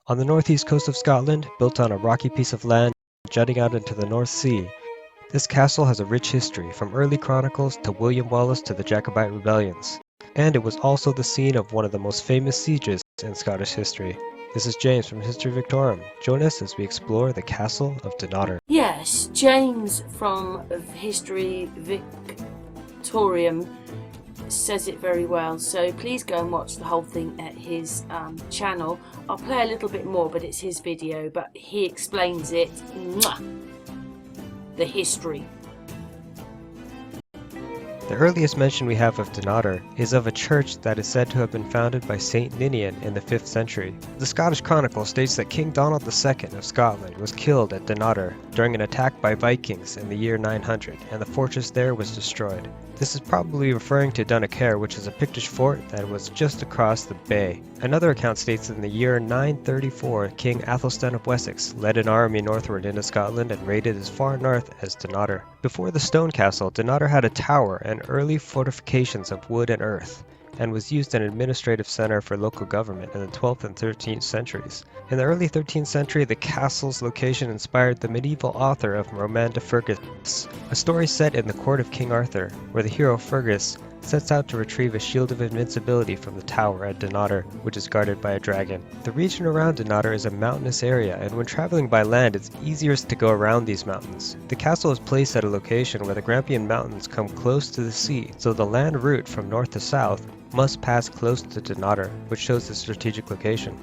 On the northeast coast of Scotland, built on a rocky piece of land jutting out into the North Sea, this castle has a rich history, from early chronicles to William Wallace to the Jacobite rebellions. And it was also the scene of one of the most famous sieges in Scottish history. This is James from History Victorum. Join us as we explore the Castle of Donnattor. Yes, James from History Victorium says it very well, so please go and watch the whole thing at his channel. I'll play a little bit more, but it's his video, but he explains it. The history. The earliest mention we have of Donnattor is of a church that is said to have been founded by Saint Ninian in the 5th century. The Scottish Chronicle states that King Donald II of Scotland was killed at Donnattor during an attack by Vikings in the year 900, and the fortress there was destroyed. This is probably referring to Donnattor, which is a Pictish fort that was just across the bay. Another account states that in the year 934, King Athelstan of Wessex led an army northward into Scotland and raided as far north as Donnattor. Before the stone castle, Donnattor had a tower and early fortifications of wood and earth, and was used as an administrative center for local government in the 12th and 13th centuries. In the early 13th century, the castle's location inspired the medieval author of Roman de Fergus, a story set in the court of King Arthur, where the hero Fergus sets out to retrieve a shield of invincibility from the tower at Donnattor, which is guarded by a dragon. The region around Donnattor is a mountainous area, and when traveling by land, it's easiest to go around these mountains. The castle is placed at a location where the Grampian Mountains come close to the sea, so the land route from north to south must pass close to Donnattor, which shows the strategic location.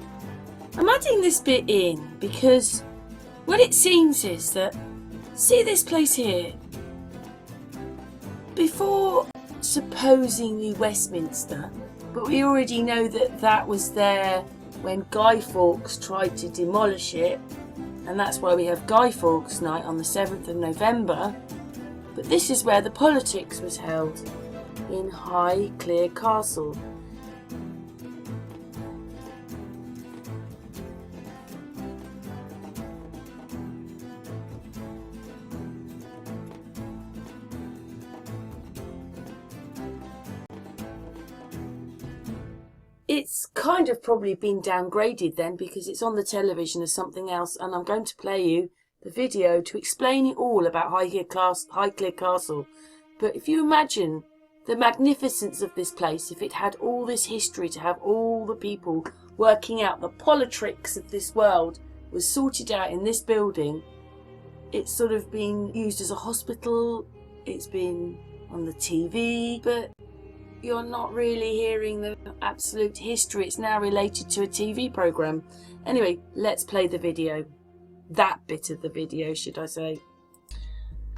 I'm adding this bit in because what it seems is that, see this place here? Before supposedly Westminster, but we already know that that was there when Guy Fawkes tried to demolish it, and that's why we have Guy Fawkes Night on the 7th of November. But this is where the politics was held, in Highclere Castle. It's kind of probably been downgraded then because it's on the television as something else, and I'm going to play you the video to explain it all about Highclere Castle. But if you imagine the magnificence of this place, if it had all this history, to have all the people working out the politics of this world was sorted out in this building. It's sort of been used as a hospital, it's been on the TV, but you're not really hearing the absolute history. It's now related to a TV programme. Anyway, let's play the video. That bit of the video, should I say.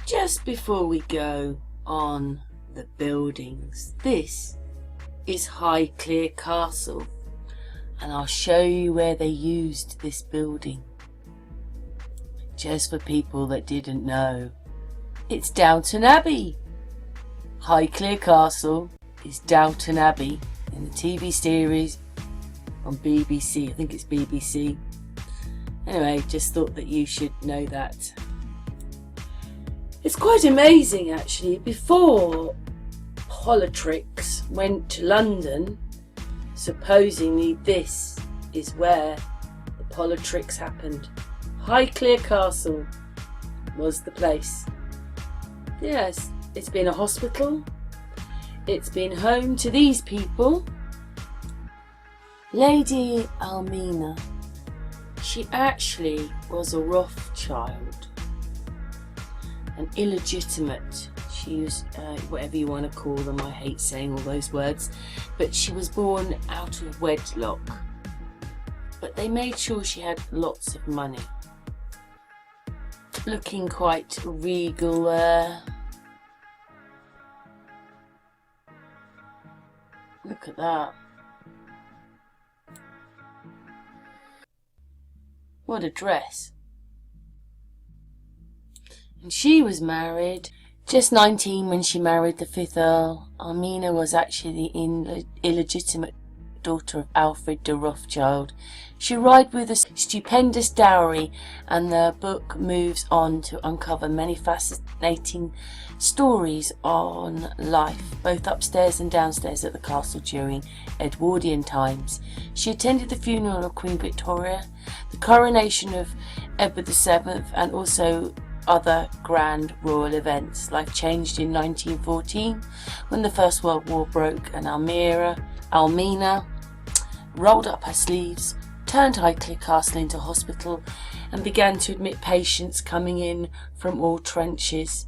Just before we go on the buildings, this is Highclere Castle, and I'll show you where they used this building. Just for people that didn't know, it's Downton Abbey. Highclere Castle is Downton Abbey in the TV series on BBC. I think it's BBC. Anyway, just thought that you should know that. It's quite amazing actually. Before politics went to London, supposedly this is where the politics happened. Highclere Castle was the place. Yes, it's been a hospital. It's been home to these people. Lady Almina, she actually was a Rothschild, an illegitimate. She was whatever you want to call them. I hate saying all those words, but she was born out of wedlock. But they made sure she had lots of money. Looking quite regal there. Look at that. What a dress. And she was married, just 19 when she married the 5th Earl. Almina was actually the illegitimate daughter of Alfred de Rothschild. She arrived with a stupendous dowry, and the book moves on to uncover many fascinating stories on life, both upstairs and downstairs at the castle during Edwardian times. She attended the funeral of Queen Victoria, the coronation of Edward VII and also other grand royal events. Life changed in 1914 when the First World War broke and Almina rolled up her sleeves, turned Highclere Castle into hospital and began to admit patients coming in from all trenches.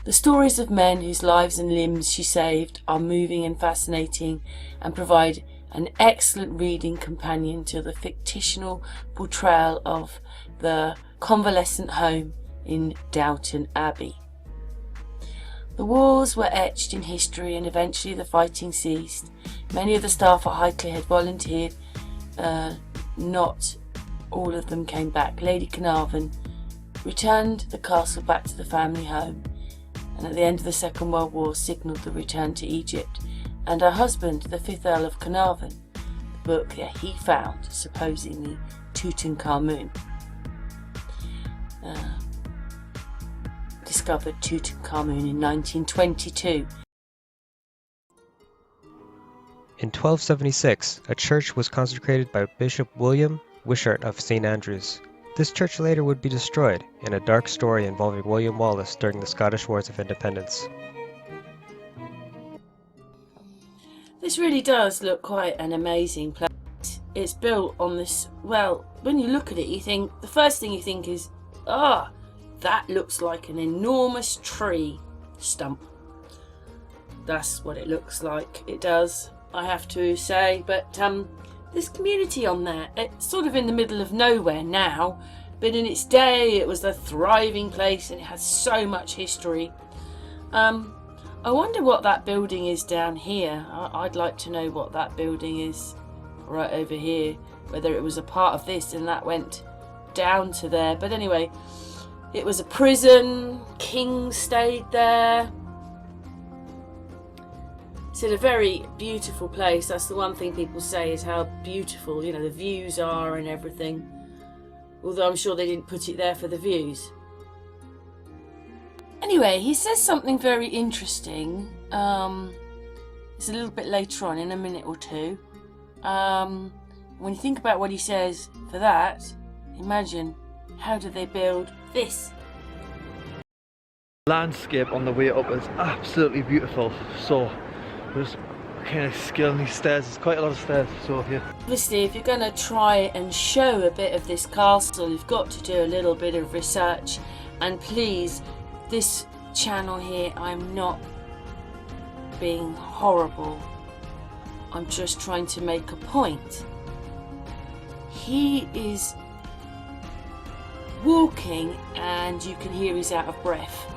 The stories of men whose lives and limbs she saved are moving and fascinating and provide an excellent reading companion to the fictional portrayal of the convalescent home in Downton Abbey. The wars were etched in history and eventually the fighting ceased. Many of the staff at Highclere had volunteered, not all of them came back. Lady Carnarvon returned the castle back to the family home and at the end of the Second World War signalled the return to Egypt, and her husband, the 5th Earl of Carnarvon, the book that he found, supposedly Tutankhamun, discovered Tutankhamun in 1922. In 1276, a church was consecrated by Bishop William Wishart of St. Andrews. This church later would be destroyed in a dark story involving William Wallace during the Scottish Wars of Independence. This really does look quite an amazing place. It's built on this, well, when you look at it, the first thing you think is, that looks like an enormous tree stump. That's what it looks like. It does, I have to say, but this community on there, it's sort of in the middle of nowhere now, but in its day it was a thriving place and it has so much history. I wonder what that building is down here. I'd like to know what that building is right over here, whether it was a part of this and that went down to there. But anyway, it was a prison, kings stayed there. It's a very beautiful place. That's the one thing people say is how beautiful, the views are and everything. Although I'm sure they didn't put it there for the views. Anyway, he says something very interesting. It's a little bit later on, in a minute or two. When you think about what he says for that, imagine, how did they build this? Landscape on the way up is absolutely beautiful. So there's kind of scaling these stairs. There's quite a lot of stairs. So here. Obviously, if you're going to try and show a bit of this castle, you've got to do a little bit of research. And please, this channel here, I'm not being horrible. I'm just trying to make a point. He is walking and you can hear he's out of breath.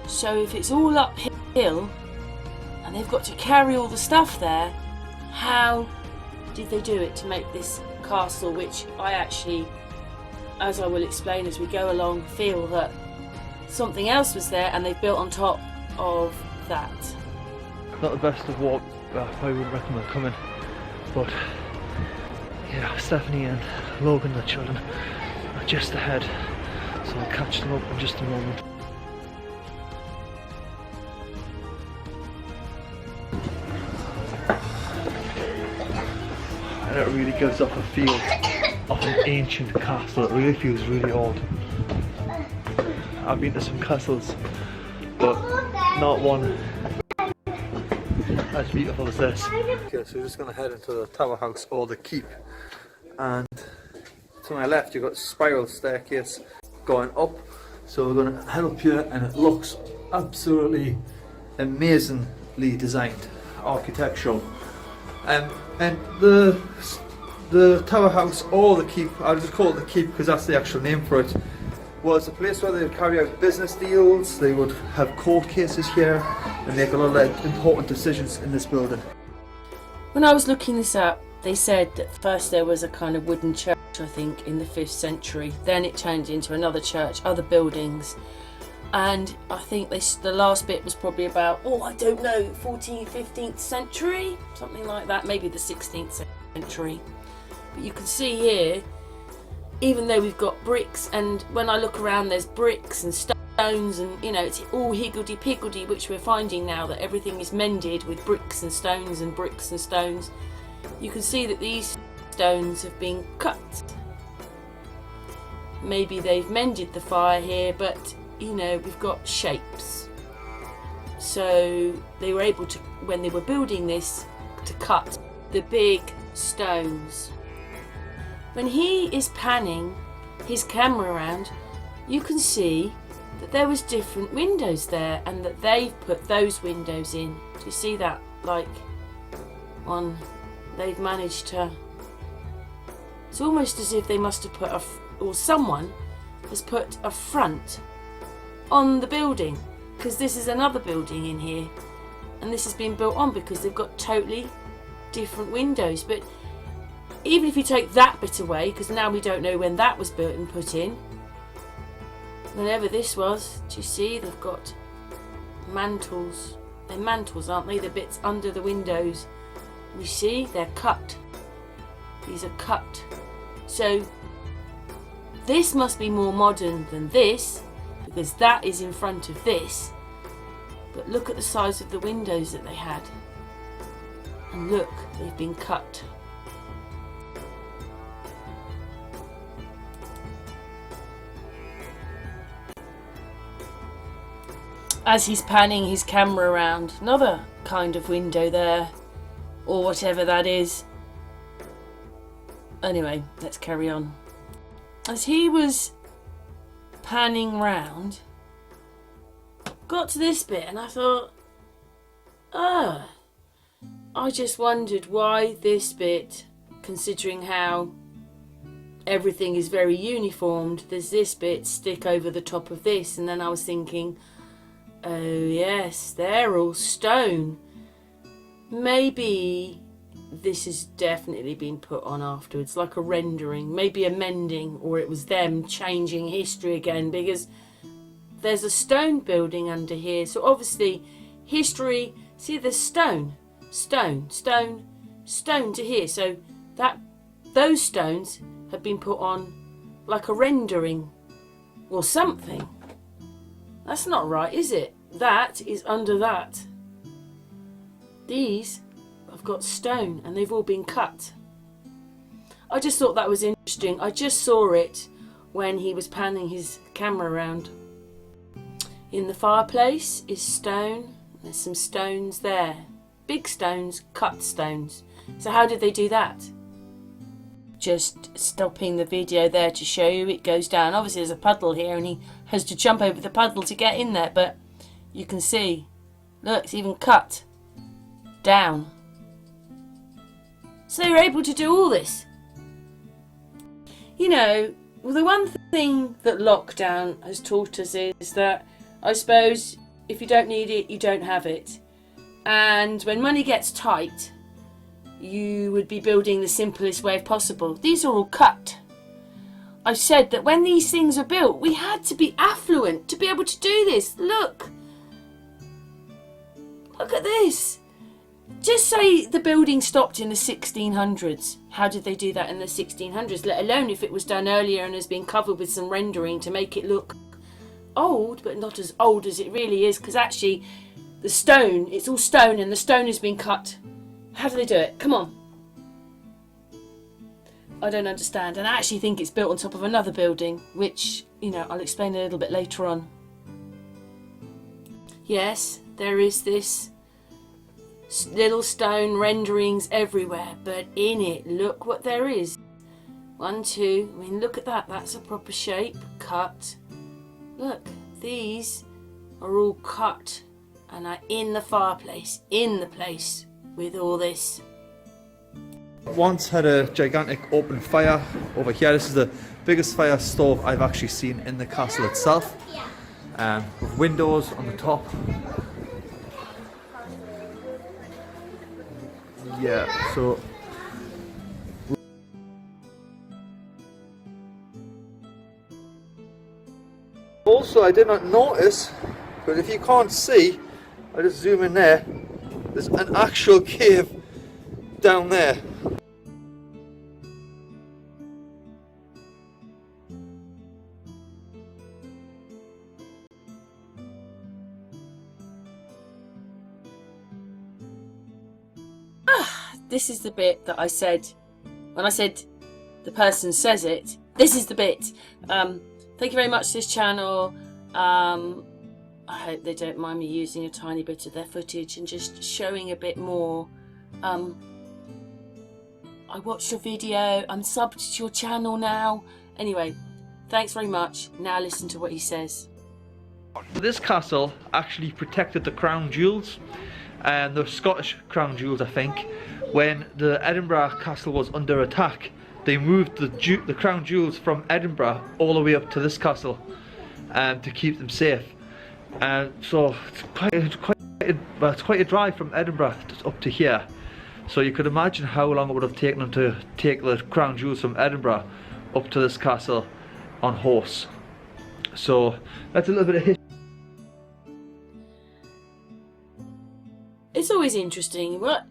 So if it's all uphill and they've got to carry all the stuff there, how did they do it to make this castle, which I actually, as I will explain as we go along, feel that something else was there and they built on top of that. Not the best of walk, I probably wouldn't recommend coming, but yeah, Stephanie and Logan, the children, are just ahead, so I'll catch them up in just a moment. And it really gives off a feel of an ancient castle. It really feels really old. I've been to some castles, but not one as beautiful as this. Okay, so we're just going to head into the tower house or the keep, and to my left you've got a spiral staircase going up, so we're going to head up here, and it looks absolutely amazingly designed, architectural, and the tower house or the keep, I'll just call it the keep because that's the actual name for it, was a place where they would carry out business deals. They would have court cases here and make a lot of important decisions in this building. When I was looking this up, they said that first there was a kind of wooden church, I think, in the 5th century. Then it turned into another church, other buildings. And I think the last bit was probably about, 14th, 15th century? Something like that, maybe the 16th century. But you can see here, even though we've got bricks, and when I look around there's bricks and stones and it's all higgledy-piggledy, which we're finding now that everything is mended with bricks and stones and bricks and stones. You can see that these stones have been cut maybe they've mended the fire here, but you know, we've got shapes. So they were able to, when they were building this, to cut the big stones. When he is panning his camera around, you can see that there was different windows there, and that they've put those windows in. Do you see that? Like on, they've managed to. It's almost as if they must have put or someone has put a front on the building, because this is another building in here, and this has been built on because they've got totally different windows. But even if you take that bit away, because now we don't know when that was built and put in, whenever this was, do you see they've got mantles? They're mantles, aren't they? The bits under the windows. You see, they're cut. These are cut. So this must be more modern than this, because that is in front of this. But look at the size of the windows that they had. And look, they've been cut. As he's panning his camera around, another kind of window there, or whatever that is. Anyway, let's carry on. As he was panning round, got to this bit and I thought, I just wondered why this bit, considering how everything is very uniformed, there's this bit stick over the top of this. And then I was thinking, oh yes, they're all stone. Maybe this has definitely been put on afterwards, like a rendering, maybe a mending, or it was them changing history again, because there's a stone building under here. So obviously history, see there's stone to here. So that those stones have been put on like a rendering or something. That's not right, is it? That is under that. These have got stone and they've all been cut. I just thought that was interesting. I just saw it when he was panning his camera around. In the fireplace is stone. There's some stones there. Big stones, cut stones. So how did they do that? Just stopping the video there to show you it goes down. Obviously there's a puddle here and he has to jump over the puddle to get in there, but you can see, look, it's even cut down. So they were able to do all this. You know, well, the one thing that lockdown has taught us is that, I suppose, if you don't need it, you don't have it. And when money gets tight, you would be building the simplest way possible. These are all cut. I've said that when these things are built, we had to be affluent to be able to do this. Look. Look at this. Just say the building stopped in the 1600s. How did they do that in the 1600s? Let alone if it was done earlier and has been covered with some rendering to make it look old, but not as old as it really is, because actually the stone, it's all stone and the stone has been cut. How do they do it? Come on. I don't understand, and I actually think it's built on top of another building, which, you know, I'll explain a little bit later on. Yes, there is this little stone renderings everywhere, but in it, look what there is. 1, 2, I mean, look at that. That's a proper shape, cut. Look, these are all cut and are in the fireplace, in the place with all this. Once had a gigantic open fire over here. This is the biggest fire stove I've actually seen in the castle itself, with windows on the top. Yeah, so also I did not notice, but if you can't see, I just zoom in there, there's an actual cave down there. This is the bit that I said, when I said the person says it, this is the bit. Thank you very much to this channel. I hope they don't mind me using a tiny bit of their footage and just showing a bit more. I watched your video, I'm subbed to your channel now. Anyway, thanks very much. Now listen to what he says. This castle actually protected the crown jewels, and the Scottish crown jewels, I think. When the Edinburgh castle was under attack, they moved the crown jewels from Edinburgh all the way up to this castle to keep them safe. So it's quite a drive from Edinburgh up to here. So you could imagine how long it would have taken them to take the crown jewels from Edinburgh up to this castle on horse. So that's a little bit of history. It's always interesting. What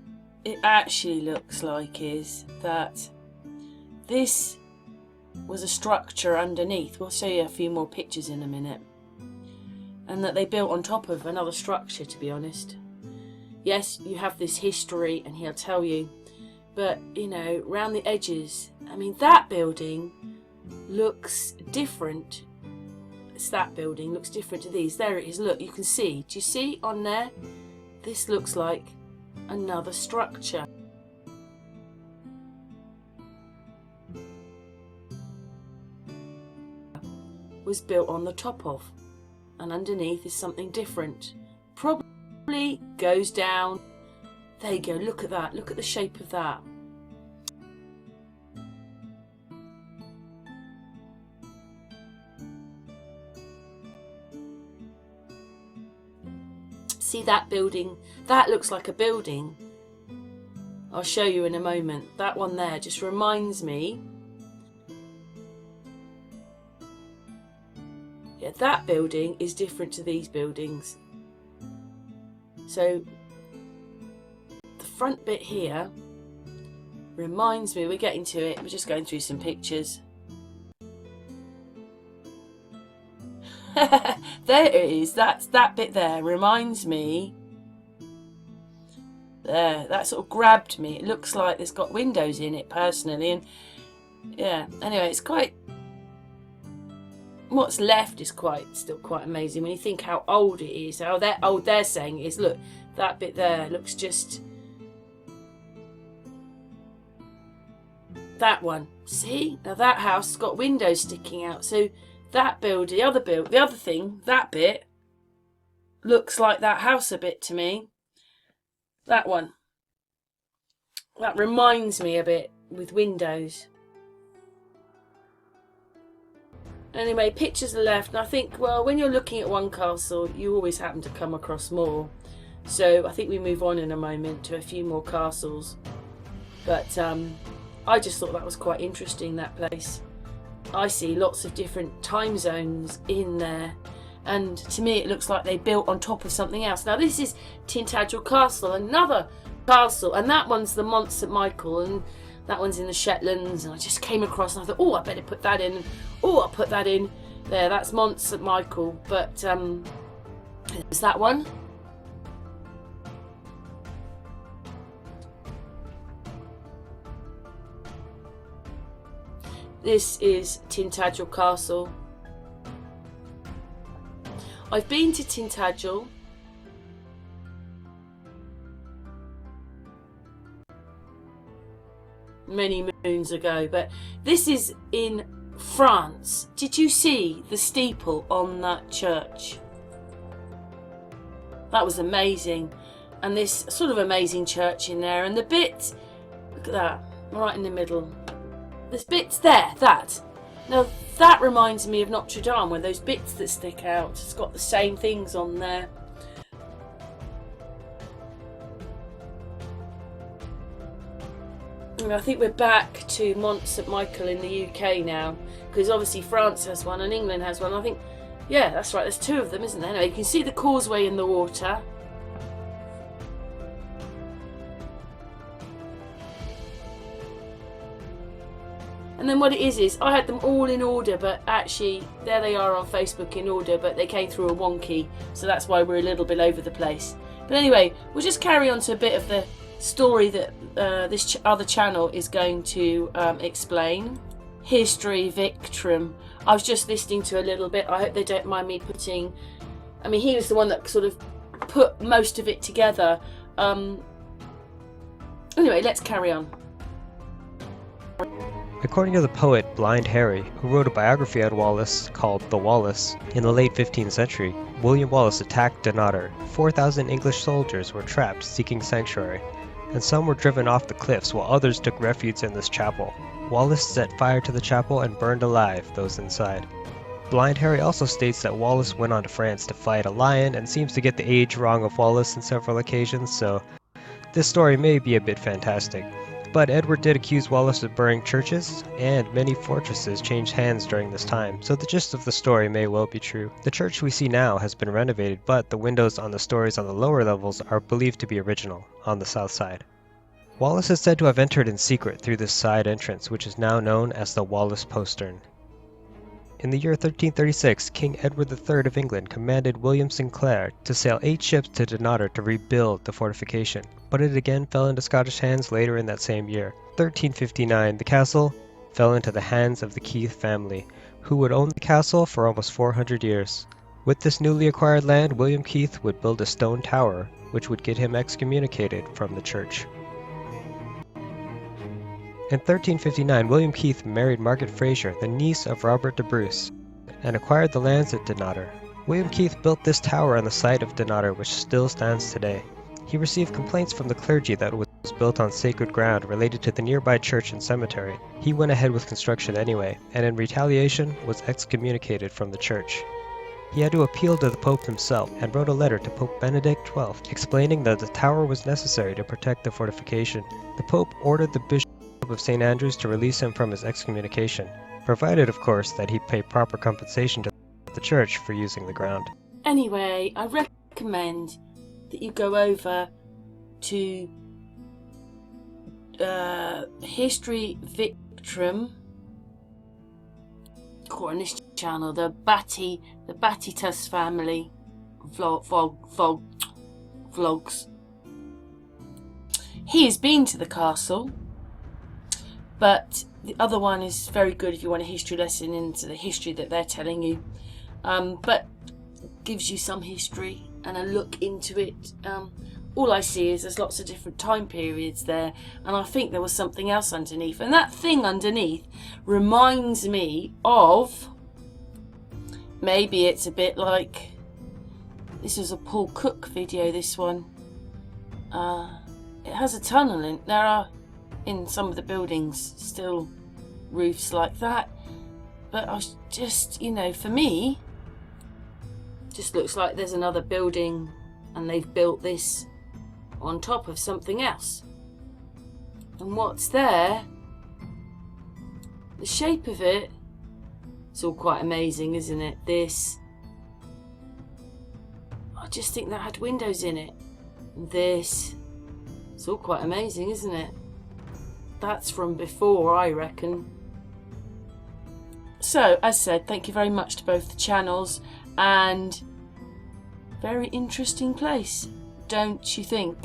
it actually looks like is that this was a structure underneath. We'll show you a few more pictures in a minute. And that they built on top of another structure, to be honest. Yes, you have this history and he'll tell you, but you know, round the edges, I mean, that building looks different. It's that building looks different to these. There it is, look, you can see. Do you see on there? This looks like another structure. Was built on the top of. And underneath is something different. Probably goes down. There you go, look at that. Look at the shape of that. See that building? That looks like a building. I'll show you in a moment. That one there just reminds me. Yeah, that building is different to these buildings. So the front bit here reminds me, we're getting to it, we're just going through some pictures. There it is, that's that bit there, reminds me. There, that sort of grabbed me. It looks like it's got windows in it personally, and yeah, anyway, it's quite, what's left is still quite amazing when you think how old it is. How old they're saying it is. Look, that bit there looks just, that one. See, now that house has got windows sticking out. So that build, the other thing, that bit looks like that house a bit to me. That one. That reminds me a bit with windows. Anyway, pictures are left, and I think, well, when you're looking at one castle, you always happen to come across more. So I think we move on in a moment to a few more castles. But I just thought that was quite interesting, that place. I see lots of different time zones in there. And to me, it looks like they built on top of something else. Now, this is Tintagel Castle, another castle. And that one's the Mont St Michael, and that one's in the Shetlands. And I just came across and I thought, oh, I better put that in. Oh, I'll put that in. There, that's Mont St Michael. But there's that one. This is Tintagel Castle. I've been to Tintagel. Many moons ago, but this is in France. Did you see the steeple on that church? That was amazing. And this sort of amazing church in there, and the bit, look at that, right in the middle. There's bits there, that. Now that reminds me of Notre Dame, where those bits that stick out, it's got the same things on there. And I think we're back to Mont St Michael in the UK now, because obviously France has one and England has one. I think, yeah, that's right, there's two of them, isn't there? Anyway, you can see the causeway in the water. And then what it is I had them all in order, but actually there they are on Facebook in order, but they came through a wonky, so that's why we're a little bit over the place. But anyway, we'll just carry on to a bit of the story that this other channel is going to explain. History Victrum. I was just listening to a little bit. I hope they don't mind me putting... I mean, he was the one that sort of put most of it together. Anyway, let's carry on. According to the poet Blind Harry, who wrote a biography on Wallace called The Wallace, in the late 15th century, William Wallace attacked Donnattor. 4,000 English soldiers were trapped seeking sanctuary, and some were driven off the cliffs while others took refuge in this chapel. Wallace set fire to the chapel and burned alive those inside. Blind Harry also states that Wallace went on to France to fight a lion and seems to get the age wrong of Wallace on several occasions, so this story may be a bit fantastic. But Edward did accuse Wallace of burning churches, and many fortresses changed hands during this time, so the gist of the story may well be true. The church we see now has been renovated, but the windows on the stories on the lower levels are believed to be original, on the south side. Wallace is said to have entered in secret through this side entrance, which is now known as the Wallace Postern. In the year 1336, King Edward III of England commanded William Sinclair to sail 8 ships to Donnattor to rebuild the fortification, but it again fell into Scottish hands later in that same year. 1359, the castle fell into the hands of the Keith family, who would own the castle for almost 400 years. With this newly acquired land, William Keith would build a stone tower, which would get him excommunicated from the church. In 1359, William Keith married Margaret Fraser, the niece of Robert de Bruce, and acquired the lands at Donnattor. William Keith built this tower on the site of Donnattor, which still stands today. He received complaints from the clergy that it was built on sacred ground related to the nearby church and cemetery. He went ahead with construction anyway, and in retaliation was excommunicated from the church. He had to appeal to the Pope himself and wrote a letter to Pope Benedict XII explaining that the tower was necessary to protect the fortification. The Pope ordered the Bishop of St. Andrews to release him from his excommunication, provided of course that he pay proper compensation to the church for using the ground. Anyway, I recommend that you go over to History Victrum on this channel, the BITCHUTE family vlogs. He has been to the castle, but the other one is very good if you want a history lesson into the history that they're telling you, but gives you some history and a look into it. All I see is there's lots of different time periods there, and I think there was something else underneath, and that thing underneath reminds me of, maybe it's a bit like, this was a Paul Cook video, this one. It has a tunnel in. There are in some of the buildings still roofs like that, but I was just, you know, for me, just looks like there's another building and they've built this on top of something else. And what's there, the shape of it, it's all quite amazing, isn't it? This, I just think that had windows in it. This, it's all quite amazing, isn't it? That's from before, I reckon. So, as said, thank you very much to both the channels, and very interesting place, don't you think?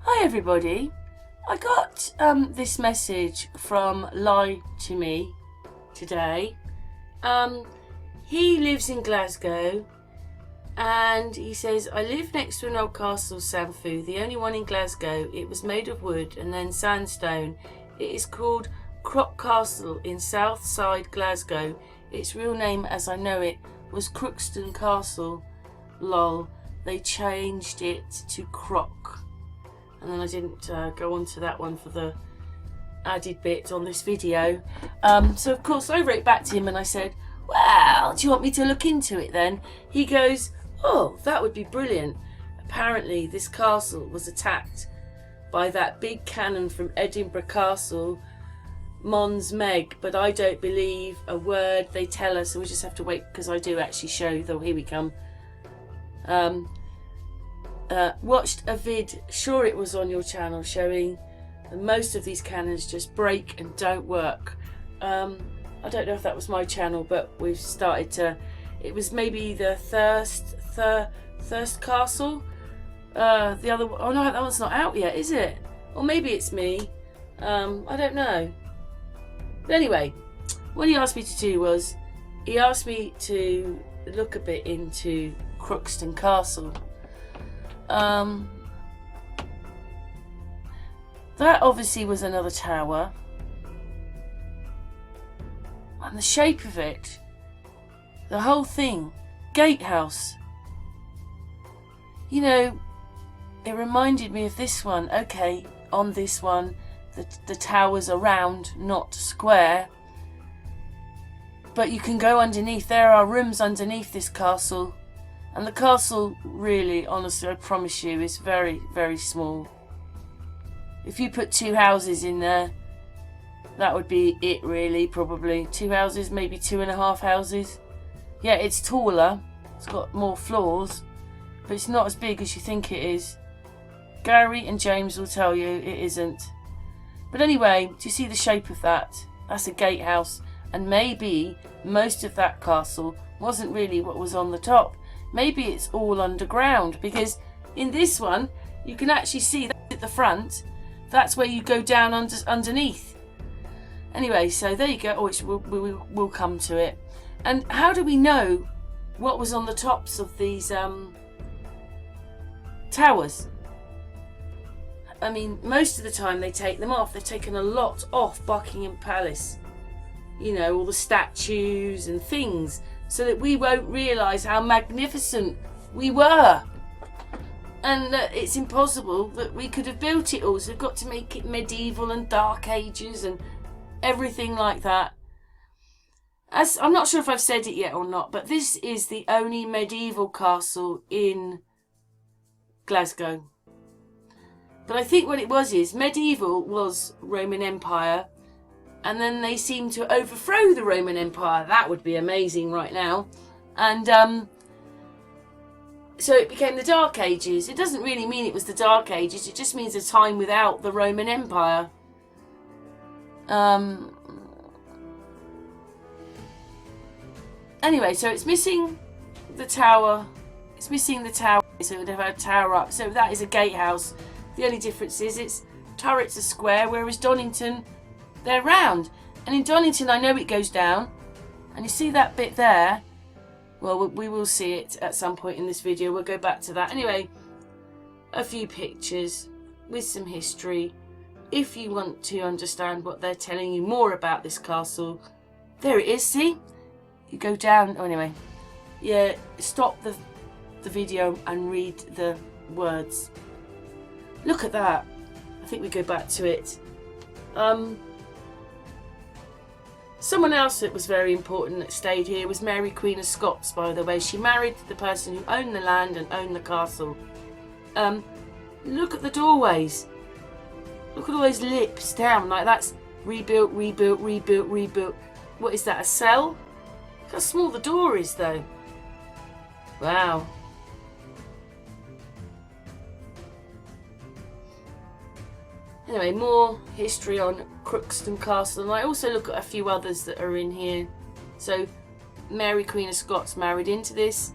Hi everybody, I got this message from Lie to Me today. He lives in Glasgow and he says, I live next to an old castle, SAMFU, the only one in Glasgow. It was made of wood and then sandstone. It is called Crock Castle in South Side Glasgow. Its real name as I know it was Crookstan Castle. Lol, they changed it to Crock. And then I didn't go on to that one for the added bit on this video. So of course I wrote back to him and I said, well, do you want me to look into it then? He goes, oh, that would be brilliant. Apparently this castle was attacked by that big cannon from Edinburgh Castle, Mons Meg, but I don't believe a word they tell us, and we just have to wait because I do actually show, though here we come. watched a vid, sure it was on your channel, showing that most of these cannons just break and don't work. I don't know if that was my channel, but we've started to, it was maybe the Thirst Castle. The other, oh no, that one's not out yet, is it? Or maybe it's me. I don't know. But anyway, what he asked me to do was, he asked me to look a bit into Crookstan Castle. That obviously was another tower. And the shape of it, the whole thing, gatehouse. You know, it reminded me of this one. Okay, on this one, the towers are round, not square. But you can go underneath. There are rooms underneath this castle. And the castle, really, honestly, I promise you, is very, very small. If you put 2 houses in there, that would be it, really, probably. 2 houses, maybe 2.5 houses. Yeah, it's taller. It's got more floors. But it's not as big as you think it is. Gary and James will tell you it isn't. But anyway, do you see the shape of that? That's a gatehouse. And maybe most of that castle wasn't really what was on the top. Maybe it's all underground, because in this one you can actually see that at the front. That's where you go down underneath. Anyway, so there you go. Oh, we'll come to it. And how do we know what was on the tops of these towers? I mean, most of the time they take them off. They've taken a lot off Buckingham Palace. You know, all the statues and things, so that we won't realise how magnificent we were. And it's impossible that we could have built it all, so we've got to make it medieval and Dark Ages and everything like that. As I'm not sure if I've said it yet or not, but this is the only medieval castle in Glasgow. But I think what it was is, medieval was Roman Empire, and then they seemed to overthrow the Roman Empire. That would be amazing right now. And so it became the Dark Ages. It doesn't really mean it was the Dark Ages. It just means a time without the Roman Empire. Anyway, so it's missing the tower. It's missing the tower. So it would have had a tower up. So that is a gatehouse. The only difference is its turrets are square, whereas Donnington, they're round. And in Donnington, I know it goes down. And you see that bit there? Well, we will see it at some point in this video. We'll go back to that. Anyway, a few pictures with some history. If you want to understand what they're telling you more about this castle, there it is, see? You go down. Oh, anyway. Yeah, stop the video and read the words. Look at that. I think we go back to it. Someone else that was very important that stayed here was Mary Queen of Scots, by the way. She married the person who owned the land and owned the castle. Look at the doorways. Look at all those lips down. Like, that's rebuilt, rebuilt, rebuilt, rebuilt. What is that, a cell? Look how small the door is, though. Wow. Anyway, more history on Crookstan Castle, and I also look at a few others that are in here. So, Mary Queen of Scots married into this.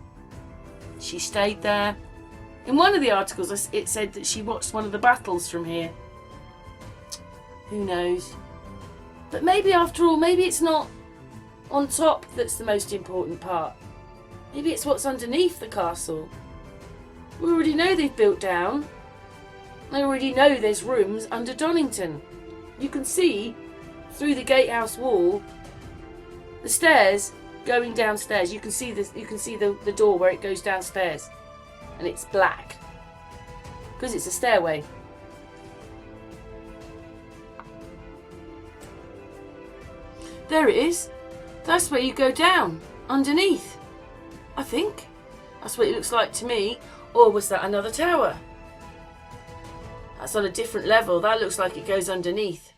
She stayed there. In one of the articles, it said that she watched one of the battles from here. Who knows? But maybe, after all, maybe it's not on top that's the most important part. Maybe it's what's underneath the castle. We already know they've built down. I already know there's rooms under Donnington. You can see through the gatehouse wall the stairs going downstairs. You can see this. You can see the door where it goes downstairs, and it's black because it's a stairway. There it is. That's where you go down underneath. I think that's what it looks like to me. Or was that another tower? That's on a different level. That looks like it goes underneath.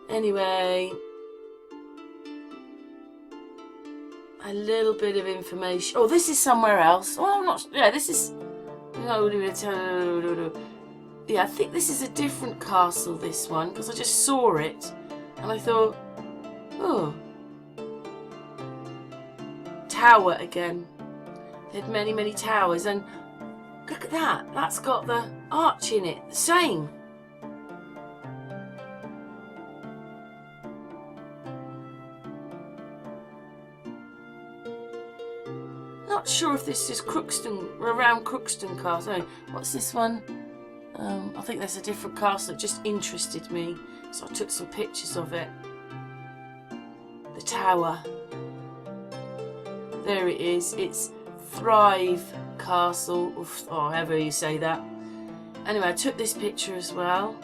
Anyway, a little bit of information. Oh, this is somewhere else. Oh, I'm not. Yeah, this is. Yeah, I think this is a different castle, this one, because I just saw it and I thought, oh, tower again. They had many, many towers, and look at that. That's got the arch in it, the same. Not sure if this is Crookstan, around Crookstan Castle. No, what's this one? I think there's a different castle. It just interested me, so I took some pictures of it. The tower. There it is. It's Thrive Castle, or however you say that. Anyway, I took this picture as well.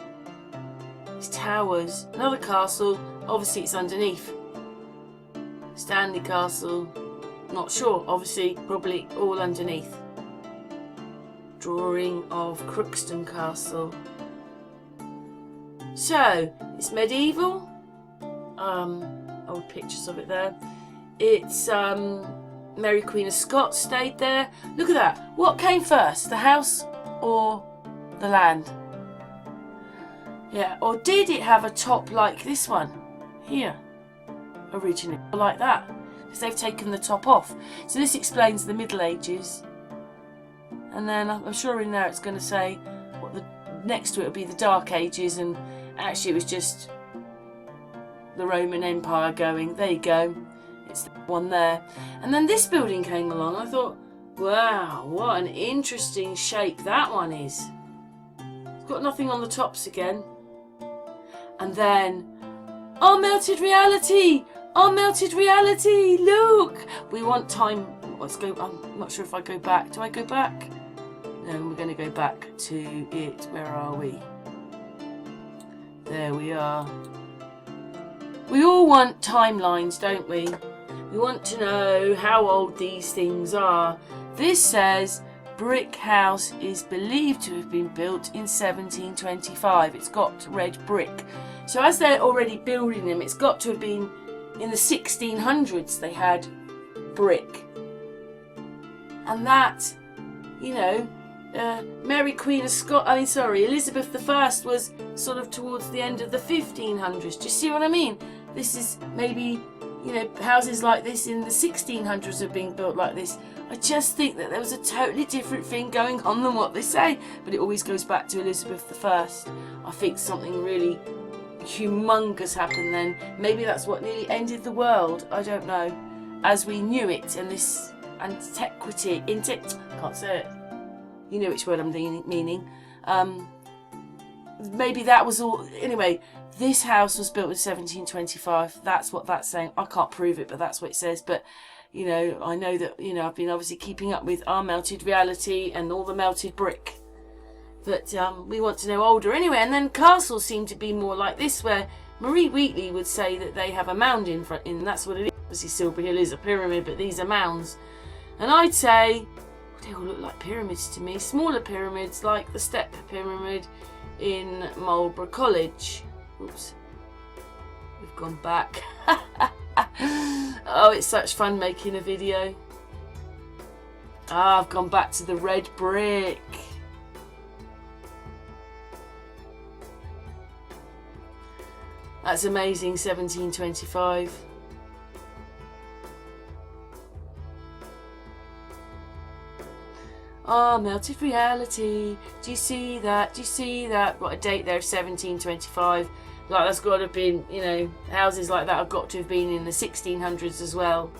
These towers. Another castle. Obviously, it's underneath. Stanley Castle. Not sure. Obviously, probably all underneath. Drawing of Crookstan Castle. So, it's medieval. Old pictures of it there. It's Mary Queen of Scots stayed there. Look at that. What came first, the house or the land? Yeah, or did it have a top like this one here originally, like that? Because they've taken the top off. So this explains the Middle Ages. And then I'm sure in there it's going to say what the next to it will be the Dark Ages, and actually it was just the Roman Empire going. There you go. It's the one there. And then this building came along. I thought, wow, what an interesting shape that one is. It's got nothing on the tops again. And then, oh, melted reality! Oh, melted reality! Look! We want time. Let's go. I'm not sure if I go back. Do I go back? No, we're going to go back to it. Where are we? There we are. We all want timelines, don't we? We want to know how old these things are. This says brick house is believed to have been built in 1725. It's got red brick. So as they're already building them, it's got to have been in the 1600s they had brick. And that, you know, Elizabeth I was sort of towards the end of the 1500s. Do you see what I mean? This is maybe, you know, houses like this in the 1600s are being built like this. I just think that there was a totally different thing going on than what they say. But it always goes back to Elizabeth I. I think something really humongous happened then. Maybe that's what nearly ended the world. I don't know. As we knew it, and this antiquity, can't say it. You know which word I'm meaning. Maybe that was all. Anyway, this house was built in 1725. That's what that's saying. I can't prove it, but that's what it says. But, you know, I know that, you know, I've been obviously keeping up with our melted reality and all the melted brick. But we want to know older anyway. And then castles seem to be more like this, where Marie Wheatley would say that they have a mound in front. And that's what it is. Obviously, Silver Hill is a pyramid, but these are mounds. And I'd say they all look like pyramids to me. Smaller pyramids like the Step Pyramid in Marlborough College. Oops. We've gone back. Oh, it's such fun making a video. Ah, I've gone back to the red brick. That's amazing, 1725. Oh, melted reality. Do you see that? Do you see that? Got a date there, 1725. Like, that's got to have been, you know, houses like that have got to have been in the 1600s as well.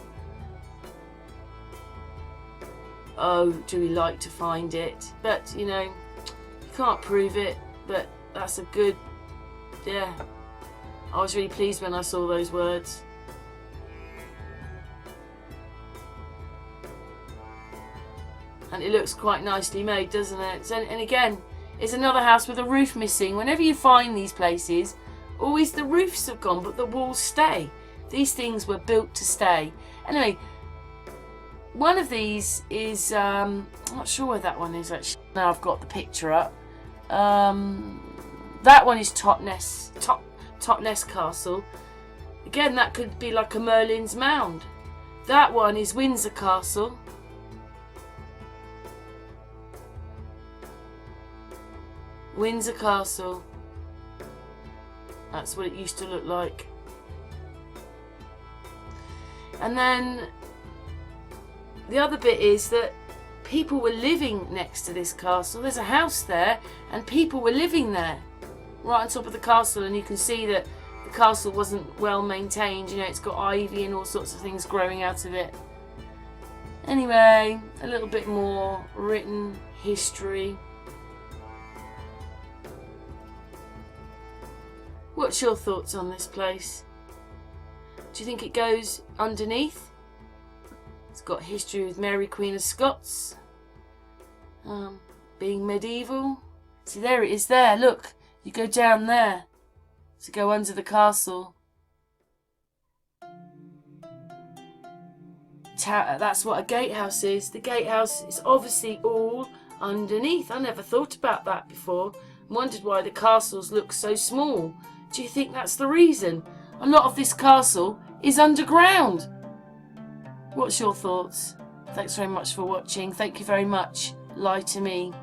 Oh, do we like to find it? But, you know, you can't prove it, but that's a good, yeah. I was really pleased when I saw those words. And it looks quite nicely made, doesn't it? And again, it's another house with a roof missing. Whenever you find these places, always the roofs have gone, but the walls stay. These things were built to stay. Anyway, one of these is, I'm not sure where that one is actually. Now I've got the picture up. That one is Totnes Castle. Again, that could be like a Merlin's Mound. That one is Windsor Castle. Windsor Castle. That's what it used to look like. And then the other bit is that people were living next to this castle. There's a house there and people were living there right on top of the castle, and you can see that the castle wasn't well maintained. You know, it's got ivy and all sorts of things growing out of it. Anyway, a little bit more written history. What's your thoughts on this place? Do you think it goes underneath? It's got history with Mary Queen of Scots. Being medieval. See, there it is there. Look, you go down there to go under the castle. That's what a gatehouse is. The gatehouse is obviously all underneath. I never thought about that before. Wondered why the castles look so small. Do you think that's the reason? A lot of this castle is underground. What's your thoughts? Thanks very much for watching. Thank you very much. Lie to me.